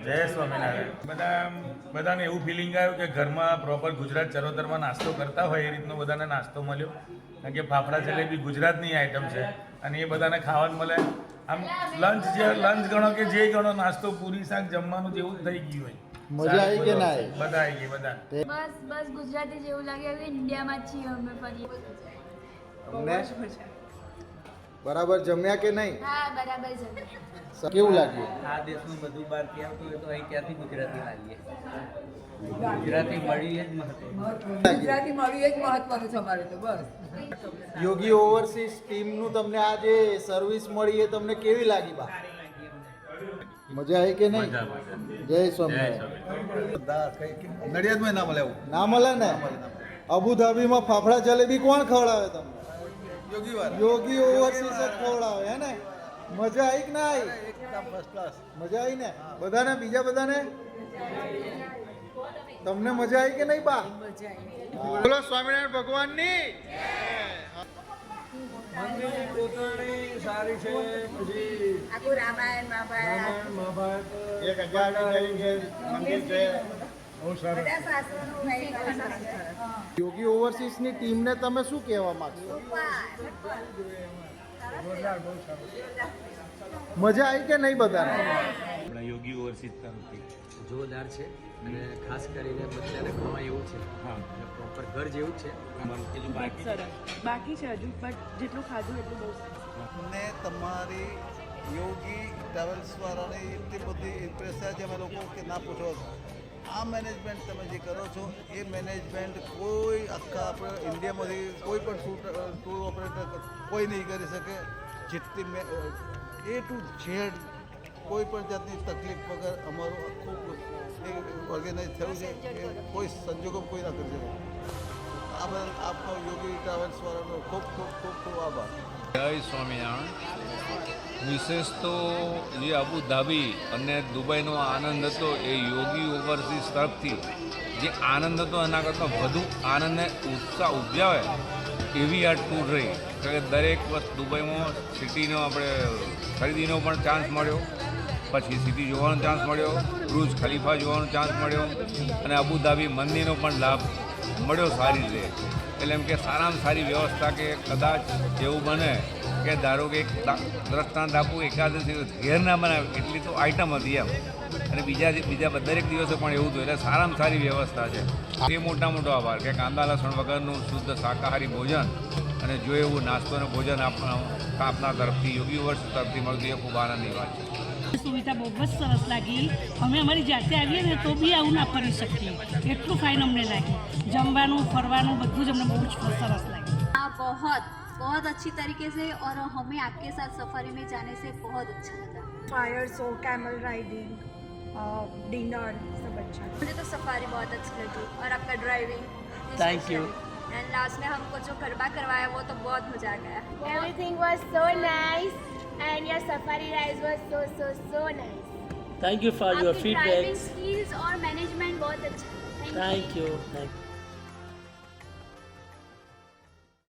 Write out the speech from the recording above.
જય સ્વામિનારાયણ. બધાને એવું ફિલિંગ આવ્યું કે ઘરમાં પ્રોપર ગુજરાત ચરોતરમાં નાસ્તો કરતા હોય એ રીતનો બધાને નાસ્તો મળ્યો. કારણ કે ફાફડા જલેબી ગુજરાતની આઈટમ છે અને એ બધાને ખાવાનું મળે. આમ લંચ ગણો કે જે ગણો નાસ્તો પૂરી શાક જમવાનું જેવું થઈ ગયું હોય. મજા આવી કે ના આવી? બધા આવી ગઈ બધા. બસ ગુજરાતી જેવું લાગે હવે ઇન્ડિયામાં જ છીએ અમે ફરી. બરાબર જમ્યા કે નહીં? હા બરાબર છે. કેવું લાગ્યું? આ દેશનું બધું બહારથી આવતું હોય તો અહીં ક્યાંથી ગુજરાતી લાવીએ? ગુજરાતી મળી જ મહત્વ. ગુજરાતી મળ્યું એ જ મહત્વનું છે અમારે તો બસ. યોગી ઓવરસીઝ ટીમનું તમને આ જે સર્વિસ મળી એ તમને કેવી લાગી બા? મજા આવી કે નહીં? જય સ્વામિનારાયણ. નડિયાદમાં ના મળે એવું. ના મળે ને? અબુધાબીમાં ફાફડા જલેબી કોણ ખવડાવે તમને? યોગી ઓવરસીઝ જ ખવડાવે હે ને? મજા આવી કે ના આવી? એકદમ ફર્સ્ટ ક્લાસ. મજા આવી ને? બધાને બીજા બધાને તમને મજા આવી કે નહીં બા? બોલો સ્વામિનારાયણ ભગવાનની. મંદિરની કોતરણી સારી છે. પછી આખું રામાયણ મહાભારત 1000 મંદિર છે. બધા શાસ્ત્રોનું વૈભવ છે. યોગી ઓવરસીઝ ની ટીમને તમે શું કહેવા માંગશો? મજા આવી કે નહીં બધાને? આપણા યોગી ઓવરસીઝ તરફથી જોરદાર છે અને ખાસ કરીને બધાને ખવા એવું છે. હા પ્રોપર ઘર જેવું છે. અમારું પેલું બાકી બાકી છે હજુ બટ જેટલું ખાધું એટલું બહુ સરસ. ને તમારી યોગી ટ્રાવેલ્સ વાળાની એટલી બધી ઇમ્પ્રેસ થાય છે અમે લોકો કે ના પૂછો. આ મેનેજમેન્ટ તમે જે કરો છો એ મેનેજમેન્ટ કોઈ આખા આપણે ઇન્ડિયામાંથી કોઈ પણ ટૂર ઓપરેટર કોઈ નહીં કરી શકે. જેટલી એ ટુ ઝેડ કોઈ પણ જાતની તકલીફ વગર અમારું આખું ઓર્ગેનાઇઝ થયું છે એ કોઈ સંજોગોમાં કોઈ ના કરી શકે. આ બદલ આપનો યોગી ટ્રાવેલ્સ વાળાનો ખૂબ ખૂબ ખૂબ ખૂબ આભાર. જય સ્વામિનારાયણ. વિશેષ તો જે અબુધાબી અને દુબઈનો આનંદ હતો એ યોગી ઓવરસીઝ તરફથી જે આનંદ હતો એના કરતાં વધુ આનંદને ઉત્સાહ ઉપજાવે એવી આ ટૂર રહી. કારણ કે દરેક વસ્તુ દુબઈમાં સિટીનો આપણે ખરીદીનો પણ ચાન્સ મળ્યો, પછી સિટી જોવાનો ચાન્સ મળ્યો, બુર્જ ખલીફા જોવાનો ચાન્સ મળ્યો અને અબુધાબી મંદિરનો પણ લાભ મળ્યો સારી રીતે. એટલે એમ કે સારામાં સારી વ્યવસ્થા કે કદાચ એવું બને કે ધારો કે એક દ્રષ્ટાંત આપું એકાદશી ઘેર ના બનાવે એટલી તો આઈટમ હતી એમ, અને બીજા દરેક દિવસે પણ એવું હતું. એટલે સારામાં સારી વ્યવસ્થા છે. એ મોટો આભાર કે કાંદા લસણ વગરનું શુદ્ધ શાકાહારી ભોજન અને જો એવું નાસ્તો અને ભોજન આપના તરફથી યોગી ઓવરસીઝ તરફથી મળતું એ ખૂબ આનંદની વાત છે. સુવિધા બહુ જ સરસ લાગી. અમે અમારી જાતે આવીએ ને તો બી આવું ના ફરી શકીએ એટલું ફાઇન અમને લાગ્યું. જમવાનું ફરવાનું બધું જ અમને બહુ જ સરસ લાગ્યું. हाँ बहुत अच्छी तरीके से और हमें आपके साथ सफारी में जाने से बहुत अच्छा लगा. Fire show, camel riding, dinner सब अच्छा. मुझे तो सफारी बहुत अच्छी लगी और आपका driving. Thank you. And last में हमको जो गरबा करवाया वो तो बहुत मजा आ गया. Everything was so nice and your safari ride was so nice. Thank you for your आपकी feedback. ड्राइविंग स्किल्स और मैनेजमेंट बहुत अच्छा. Thank you.